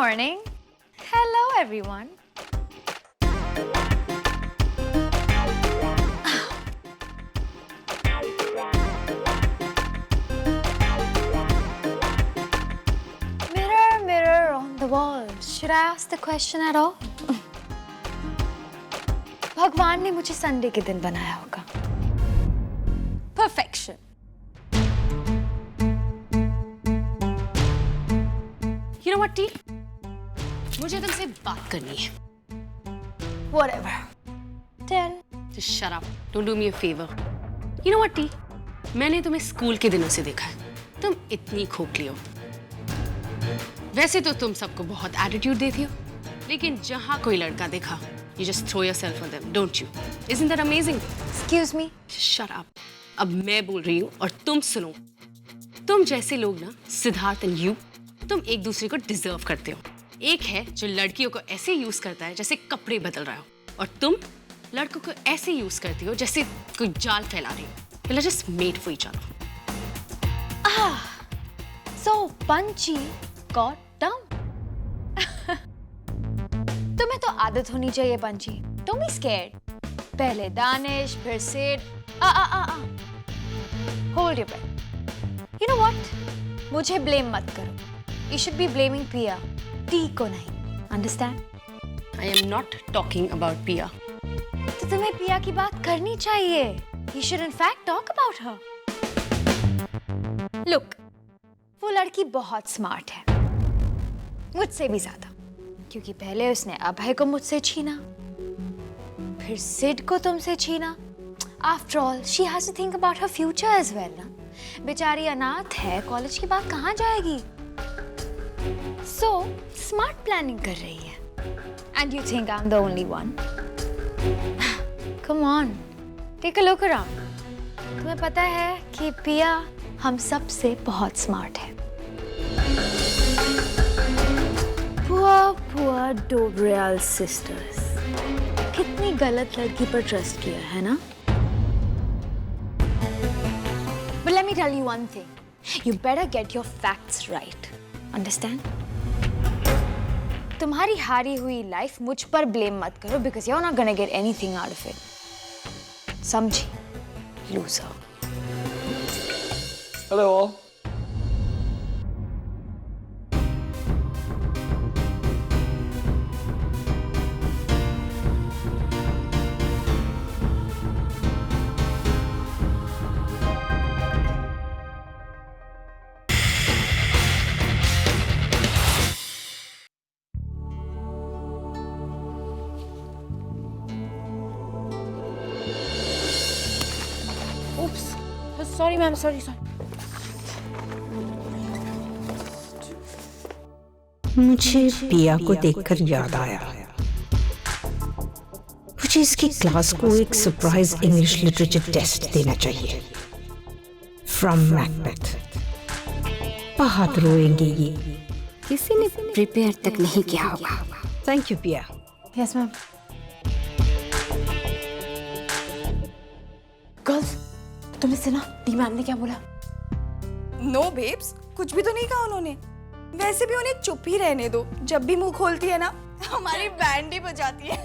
morning. Hello, everyone. Mirror, mirror on the wall. Should I ask the question at all? भगवान ने मुझे Sunday के दिन बनाया होगा. Perfection. You know what, T? मुझे तुमसे बात करनी है. Whatever. Tell. Just shut up. Don't do me a favor. You know what, T? मैंने तुम्हें स्कूल के दिनों से देखा है. तुम इतनी खोखली हो. वैसे तो तुम सबको बहुत एटीट्यूड देती हो, लेकिन जहाँ कोई लड़का देखा, you just throw yourself on them, don't you? Isn't that amazing? Excuse me. Shut up. अब मैं बोल रही हूँ और तुम सुनो. तुम जैसे लोग ना, सिद्धार्थ एंड यू, तुम एक दूसरे को डिजर्व करते हो. एक है जो लड़कियों को ऐसे यूज करता है जैसे कपड़े बदल रहा हो, और तुम लड़कों को ऐसे यूज करती हो जैसे कोई जाल फैला रही हो. You're just made for each other. So Panchi got down. तुम्हें तो आदत होनी चाहिए पंची. Don't be scared. पहले दानिश, फिर Sid. Hold your breath. You know what? मुझे blame मत करो. You should be blaming Pia. T को नहीं. Understand? I am not talking about Pia. तो तुम्हें पिया की बात करनी चाहिए. You should in fact talk about her. Look, वो लड़की बहुत स्मार्ट है. मुझसे भी ज्यादा. क्योंकि पहले उसने अभय को मुझसे छीना, फिर सिड को तुमसे छीना. After all, she has to think about her future as well, ना? बेचारी अनाथ है, कॉलेज के बाद कहाँ जाएगी? So, smart planning कर रही है. And you think I'm the only one? Come on, take a look around. तुम्हें पता है कि पिया हम सब से बहुत स्मार्ट है. Poor Dobryal sisters. कितनी गलत लड़की पर ट्रस्ट किया है ना? But let me tell you one thing. You better get your facts right. Understand? तुम्हारी हारी हुई लाइफ मुझ पर ब्लेम मत करो because you're not gonna get anything out of it. समझी? Loser. Hello all. Oops. Sorry, ma'am. Sorry. मुझे पिया को देखकर याद आया. मुझे इसकी क्लास को एक सरप्राइज इंग्लिश लिटरेचर टेस्ट देना चाहिए. From Macbeth. बहुत रोएंगे ये. किसी ने प्रिपेयर तक नहीं किया होगा. थैंक यू पिया. Yes, ma'am. गर्ल्स, तुमने सुना टी मैम ने क्या बोला? नो बेब्स, कुछ भी तो नहीं कहा उन्होंने. वैसे भी उन्हें चुप ही रहने दो. जब भी मुंह खोलती है ना, हमारी बैंड ही बजाती है.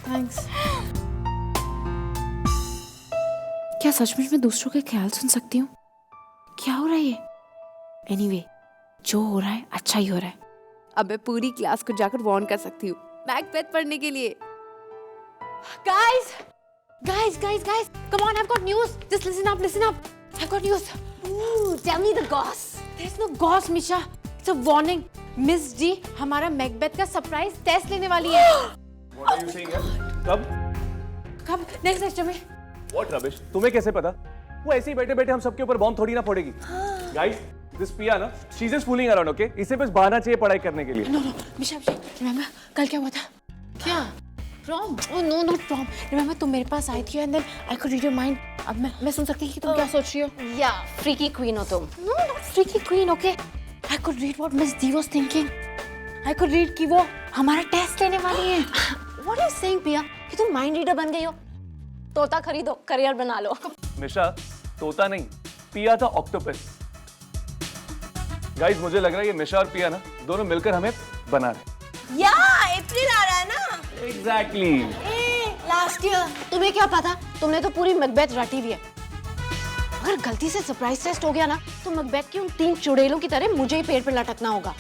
थैंक्स. क्या सचमुच में दूसरों के ख्याल सुन सकती हूँ? क्या हो रहा है ये? एनीवे, जो हो रहा है अच्छा ही हो रहा है. अब मैं पूरी क्लास को जाकर वार्न कर सकती हूँ मैकबेथ पढ़ने के लिए. Guys, come on, I've got news. Just listen up. I've got news. Ooh, tell me the goss. There's no goss, Misha. It's a warning. Miss D हमारा मैकबेथ का सरप्राइज टेस्ट लेने वाली है. What are you saying? कब? Next lecture में. What rubbish? तुम्हें कैसे पता? वो ऐसे ही बैठे-बैठे हम सबके ऊपर बॉम्ब थोड़ी ना फोड़ेगी. Guys, this Pia ना, she's just fooling around, okay? इसे बस बहाना चाहिए पढ़ाई करने के लिए. No, Misha, remember कल क्या हुआ था? क्या? Prom? Oh no, not prom. Remember तुम मेरे पास आई थी and then I could read your mind. अब मैं सुन सकती हूँ कि तुम क्या सोच रही हो? Yeah, freaky queen हो तुम. No, not freaky queen, okay? I could read what Miss D was thinking. I could read कि वो हमारा टेस्ट लेने वाली है. What are you saying, Pia? कि तुम माइंड रीडर बन गई हो? तोता खरीदो, करियर बना लो. मिशा, तोता नहीं, पिया था ऑक्टोपस. गाइस मुझे लग रहा है ये मिशा और पिया ना दोनों मिलकर हमें बना रहे। या अप्रैल आ रहा है ना। एग्जैक्टली। लास्ट ईयर तुम्हें क्या पता, तुमने तो पूरी मैकबेथ रटी हुई है। अगर गलती से सरप्राइज टेस्ट हो गया ना तो मैकबेथ की उन 3 चुड़ैलों की तरह मुझे ही पेड़ पे लटकना होगा।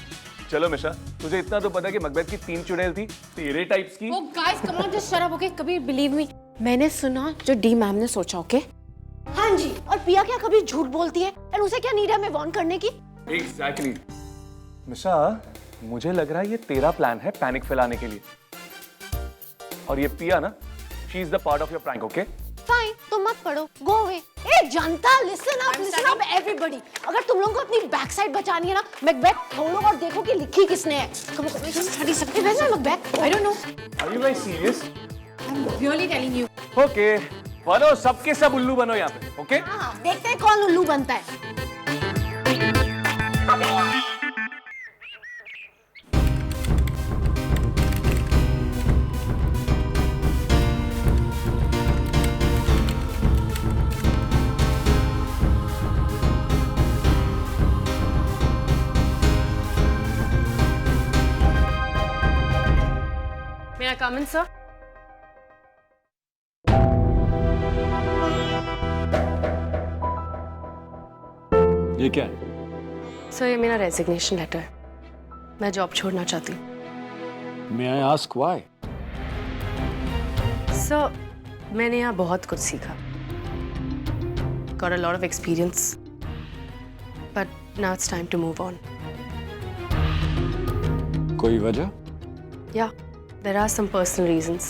चलो मिशा, तुझे इतना तो पता कि मैकबेथ की 3 चुड़ैल थी, तेरे टाइप्स की। Oh guys, come on, just shut up, okay? कभी बिलीव मी, मैंने सुना जो डी मैम ने सोचा, ओके? हाँ जी, और पिया क्या कभी झूठ बोलती है? और उसे क्या नीड है हमें वार्न करने की? एग्जैक्टली। मिशा, मुझे लग रहा है ये तेरा प्लान है पैनिक फैलाने के लिए। और ये पिया ना, she is the part of your prank, okay? Fine, तुम मत पढ़ो, गो अवे। ए जनता, लिसन अप एवरीबॉडी। अगर तुम लोगों को अपनी बैक साइड बचानी है ना, मैकबेथ खोलो और देखो कि लिखी किसने है। Come on, study something. Where's my Macbeth? I don't know. Are you guys serious? I'm really telling you. Okay, बनो सबके सब उल्लू बनो यहाँ पे, ओके? हाँ, देखते हैं कौन उल्लू बनता है। May I come in, sir? ये क्या है? सर ये मेरा रेजिग्नेशन लेटर है, मैं जॉब छोड़ना चाहती हूँ। May I ask why? Sir मैंने यहाँ बहुत कुछ सीखा, got a lot of experience, but now it's time to move on. कोई वजह? Yeah, there are some personal reasons.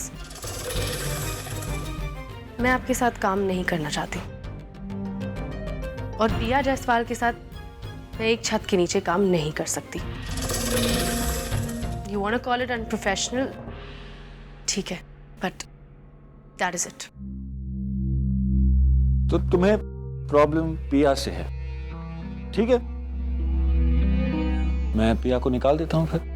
मैं आपके साथ काम नहीं करना चाहती और पिया जायसवाल के साथ मैं एक छत के नीचे काम नहीं कर सकती। You want to call it unprofessional? ठीक है, but that is it. तो तुम्हें प्रॉब्लम पिया से है, ठीक है? मैं पिया को निकाल देता हूं फिर।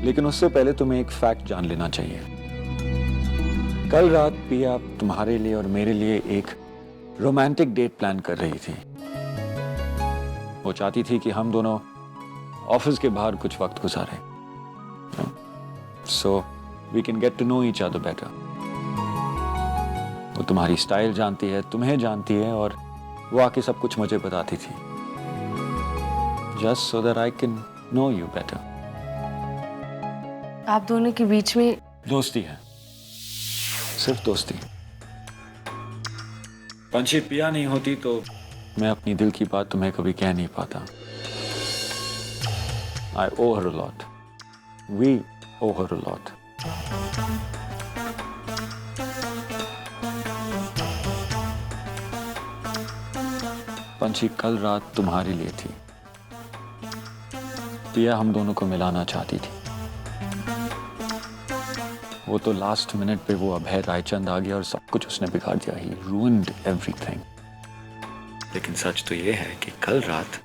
लेकिन उससे पहले तुम्हें एक फैक्ट जान लेना चाहिए। कल रात पिया तुम्हारे लिए और मेरे लिए एक रोमांटिक डेट प्लान कर रही थी। वो चाहती थी कि हम दोनों ऑफिस के बाहर कुछ वक्त गुजारें, so we can get to know each other better. वो तुम्हारी स्टाइल जानती है, तुम्हें जानती है, और वो आके सब कुछ मुझे बताती थी, just so that I can know you better. आप दोनों के बीच में दोस्ती है, सिर्फ दोस्ती। पंछी पिया नहीं होती तो मैं अपनी दिल की बात तुम्हें कभी कह नहीं पाता। I owe her a lot. We owe her a lot. पंछी कल रात तुम्हारे लिए थी। पिया हम दोनों को मिलाना चाहती थी। वो तो लास्ट मिनट पे वो अभय रायचंद आ गया और सब कुछ उसने बिगाड़ दिया। He ruined everything. लेकिन सच तो ये है कि कल रात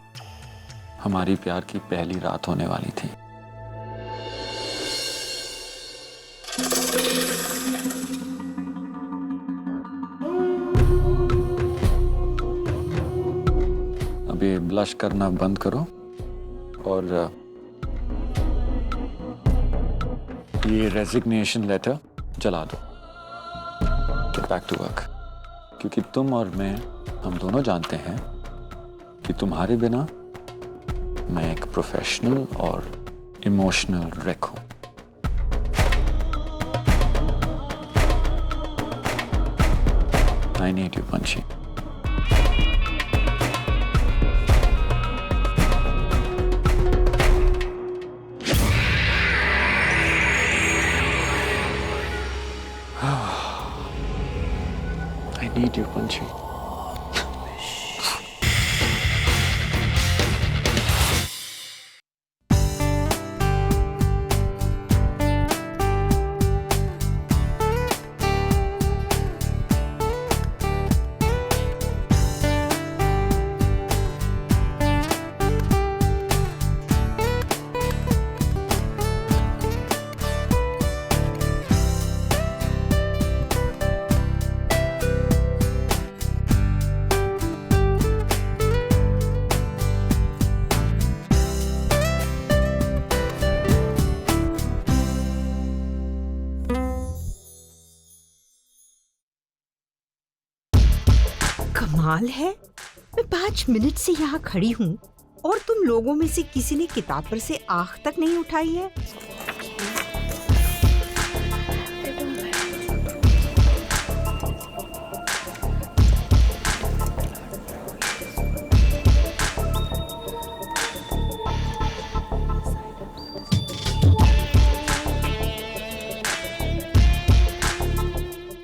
हमारी प्यार की पहली रात होने वाली थी। अभी ब्लश करना बंद करो और ये रेजिग्नेशन लेटर जला दो। Get back to work. क्योंकि तुम और मैं, हम दोनों जानते हैं कि तुम्हारे बिना मैं एक प्रोफेशनल और इमोशनल wreck हूं। I need you, Panchi. I need you, Panchi. कमाल है, मैं 5 मिनट से यहाँ खड़ी हूँ और तुम लोगों में से किसी ने किताब पर से आँख तक नहीं उठाई है।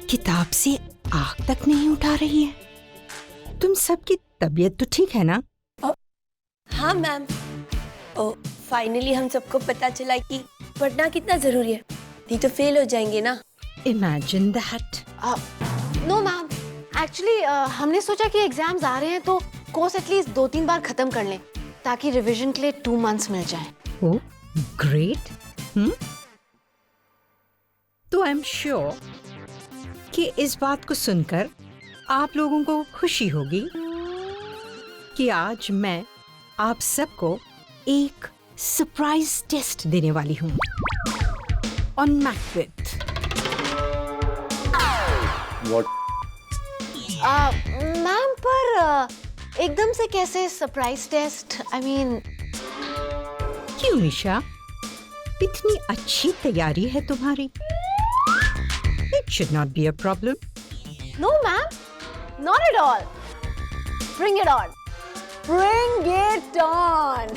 किताब से आँख तक नहीं उठा रही है। तुम सबकी तबीयत तो ठीक है ना? हाँ मैम। ओ फाइनली हम सबको पता चला कि पढ़ना कितना जरूरी है, नहीं तो फेल हो जाएंगे ना। Imagine that. No ma'am, actually हमने सोचा कि एग्जाम्स आ रहे हैं तो कोर्स एटलीस्ट 2-3 बार खत्म कर लें ताकि रिवीजन के लिए 2 months मिल जाए। Oh, great. तो आई एम श्योर कि इस बात को सुनकर आप लोगों को खुशी होगी कि आज मैं आप सबको एक सरप्राइज टेस्ट देने वाली हूँ ऑन मैकबेथ। What? मैम पर एकदम से कैसे सरप्राइज टेस्ट? आई मीन क्यों निशा, इतनी अच्छी तैयारी है तुम्हारी, it should not be a problem. No ma'am, not at all. Bring it on, bring it on.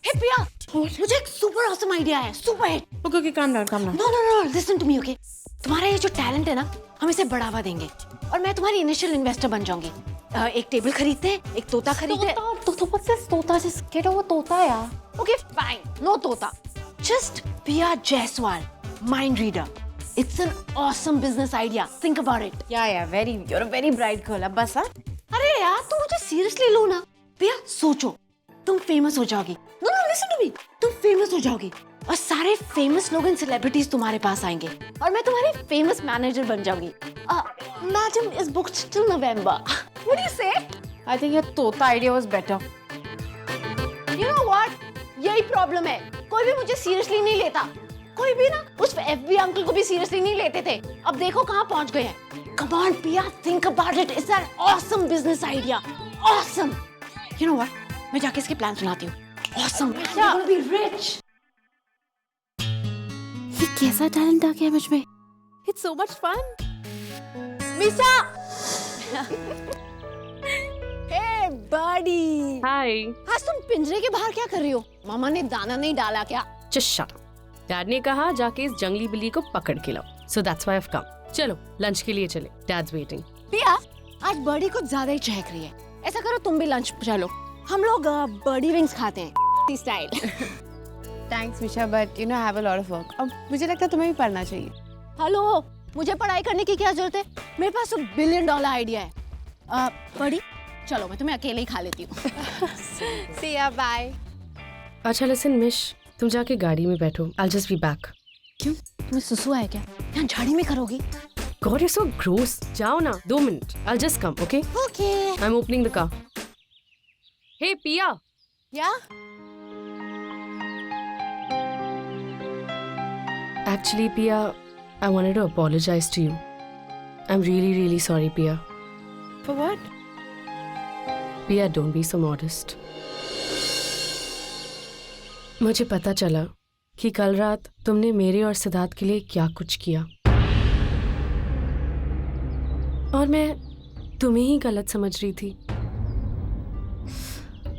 Hey Priya, मुझे एक सुपर ऑसम आइडिया है, super hit. Okay calm down. No no no, listen to me, okay? तुम्हारा ये जो talent है ना, हम इसे बढ़ावा देंगे और मैं तुम्हारी इनिशियल इन्वेस्टर बन जाऊंगी। एक टेबल खरीदते हैं, एक तोता खरीदते हैं। तोता से गेट ओवर तोता यार। ओके फाइन, नो तोता, just Piya Jaiswal, mind reader. It's an awesome business idea, think about it. Yeah very, you are a very bright girl. अब बस। हाँ अरे यार तुम मुझे सीरियसली लो ना। पिया सोचो, तुम फेमस हो जाओगी। No no, listen to me, तुम फेमस हो जाओगी और सारे फेमस लोग एंड सेलिब्रिटीज तुम्हारे पास आएंगे और मैं तुम्हारी फेमस मैनेजर बन जाऊंगी। Madam is booked till November. What do you से? आई थिंक योर तोता idea was better. You know what, यही प्रॉब्लम है, कोई भी मुझे सीरियसली नहीं लेता। कोई भी ना उस एफबी अंकल को भी सीरियसली नहीं लेते थे, अब देखो कहाँ पहुंच गए हैं। Come on Piya, think about it, it's an awesome business idea, awesome. You know what, मैं जाके इसके प्लान सुनाती हूँ। Awesome, we are gonna be rich. ये कैसा टैलेंट आ गया मुझ में? It's so much fun. Misha, hey buddy. Hi. आज तुम पिंजरे के बाहर क्या कर रही हो? मामा ने दाना नहीं डाला क्या? Just shut up. डैड ने कहा जाके इस जंगली बिल्ली को पकड़ के लाओ, so that's why I have come. चलो लंच के लिए चले, डैड्स वेटिंग। पिया, आज बड़ी कुछ ज्यादा ही चहक रही है। ऐसा करो तुम भी लंच चलो, हम लोग बड़ी विंग्स खाते हैं style. Thanks Misha, but you know I have a lot of work. अब मुझे लगता है तुम्हें भी पढ़ना चाहिए। हेलो, मुझे पढ़ाई करने की क्या जरूरत है? मेरे पास $1 बिलियन आइडिया है। बड़ी चलो, मैं तुम्हें अकेले ही खा लेती हूँ। सी या, बाय। अच्छा लिसन मिश, तुम जाके गाड़ी में बैठो, I will just be back. क्यों, तुम्हें सुसु आया क्या? यहाँ झाड़ी में करोगी? God you so gross. जाओ ना, 2 minute, I will just come, okay? Okay. I am opening the car. Hey Piya. Yeah? Actually, Pia, I wanted to apologize to you. I'm really, really sorry, Pia. For what? Pia, don't be so modest. मुझे पता चला कि कल रात तुमने मेरे और सिद्धार्थ के लिए क्या कुछ किया और मैं तुम्हें ही गलत समझ रही थी।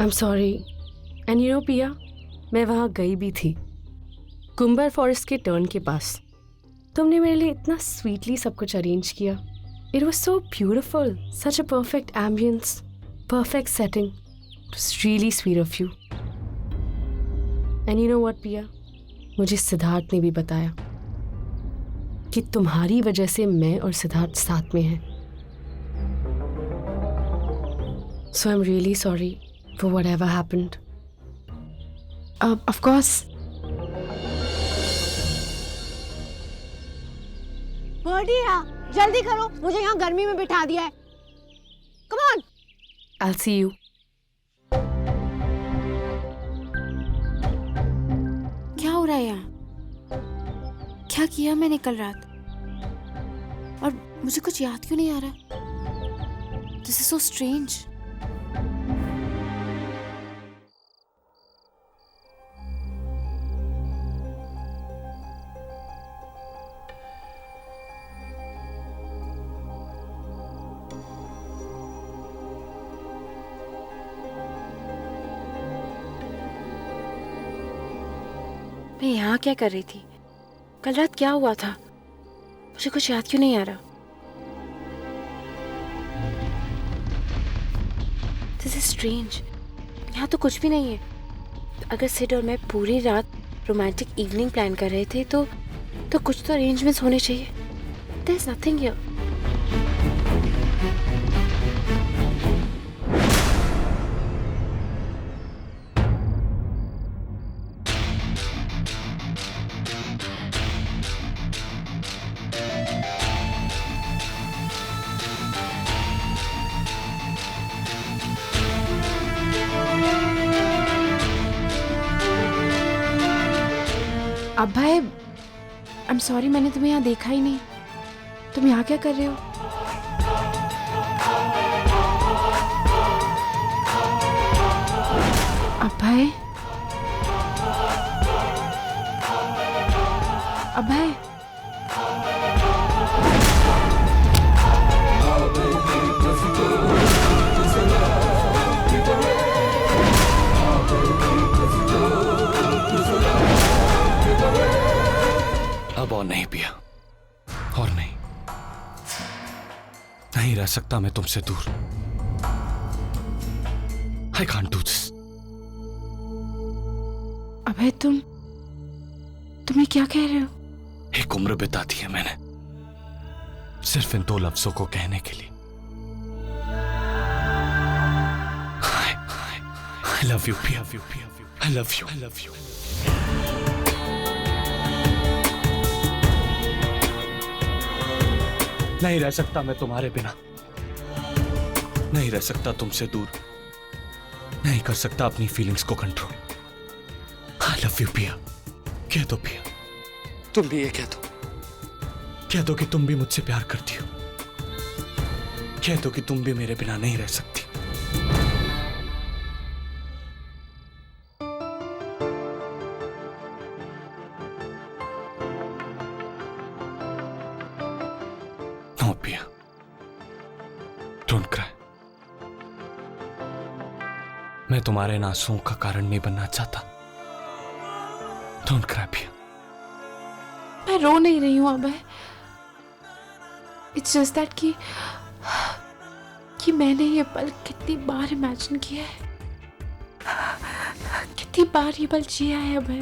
I'm sorry. And you know, Pia, मैं वहाँ गई भी थी, कुंबर फॉरेस्ट के टर्न के पास। तुमने मेरे लिए इतना स्वीटली सब कुछ अरेंज किया। It was so beautiful, such a perfect ambience, perfect setting. It was really sweet of you. And you know what पिया, मुझे सिद्धार्थ ने भी बताया कि तुम्हारी वजह से मैं और सिद्धार्थ साथ में हैं। So I am really sorry for whatever happened. Of course. बढ़िया, जल्दी करो, मुझे यहाँ गर्मी में बिठा दिया है। Come on. I'll see you. क्या हो रहा है यहाँ? क्या किया मैंने कल रात? और मुझे कुछ याद क्यों नहीं आ रहा? This is so strange. मैं यहाँ क्या कर रही थी? कल रात क्या हुआ था? मुझे कुछ याद क्यों नहीं आ रहा? This is strange. यहाँ तो कुछ भी नहीं है। अगर सिड और मैं पूरी रात रोमांटिक इवनिंग प्लान कर रहे थे तो कुछ तो अरेंजमेंट्स होने चाहिए। There is nothing here. Abhay, I am sorry, मैंने तुम्हें यहाँ देखा ही नहीं। तुम यहाँ क्या कर रहे हो? अभय, अभय, अब और नहीं पिया, और नहीं रह सकता मैं तुमसे दूर। I can't do this. अभय, तुम्हें क्या कह रहे हो? एक उम्र बिता दी है मैंने सिर्फ इन 2 लफ्जों को कहने के लिए। I love you, Pia. I love you. नहीं रह सकता मैं तुम्हारे बिना, नहीं रह सकता तुमसे दूर, नहीं कर सकता अपनी फीलिंग्स को कंट्रोल। आई लव यू पिया। कह दो पिया, तुम भी ये कह दो कि तुम भी मुझसे प्यार करती हो। कह दो कि तुम भी मेरे बिना नहीं रह सकती। नो पिया, डोंट क्राई। मैं तुम्हारे इन आंसुओं का कारण नहीं बनना चाहता। डोंट क्राई पिया। मैं रो नहीं रही हूँ अभय। इट्स जस्ट दैट कि मैंने ये पल कितनी बार इमेजिन किया है, कितनी बार ये पल जिया है अभय,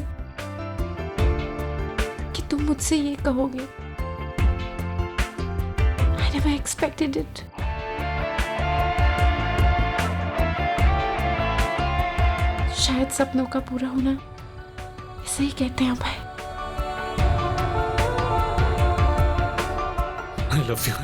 कि तुम मुझसे ये कहोगे। I never expected it. शायद सपनों का पूरा होना इसे ही कहते हैं अभय। I love you,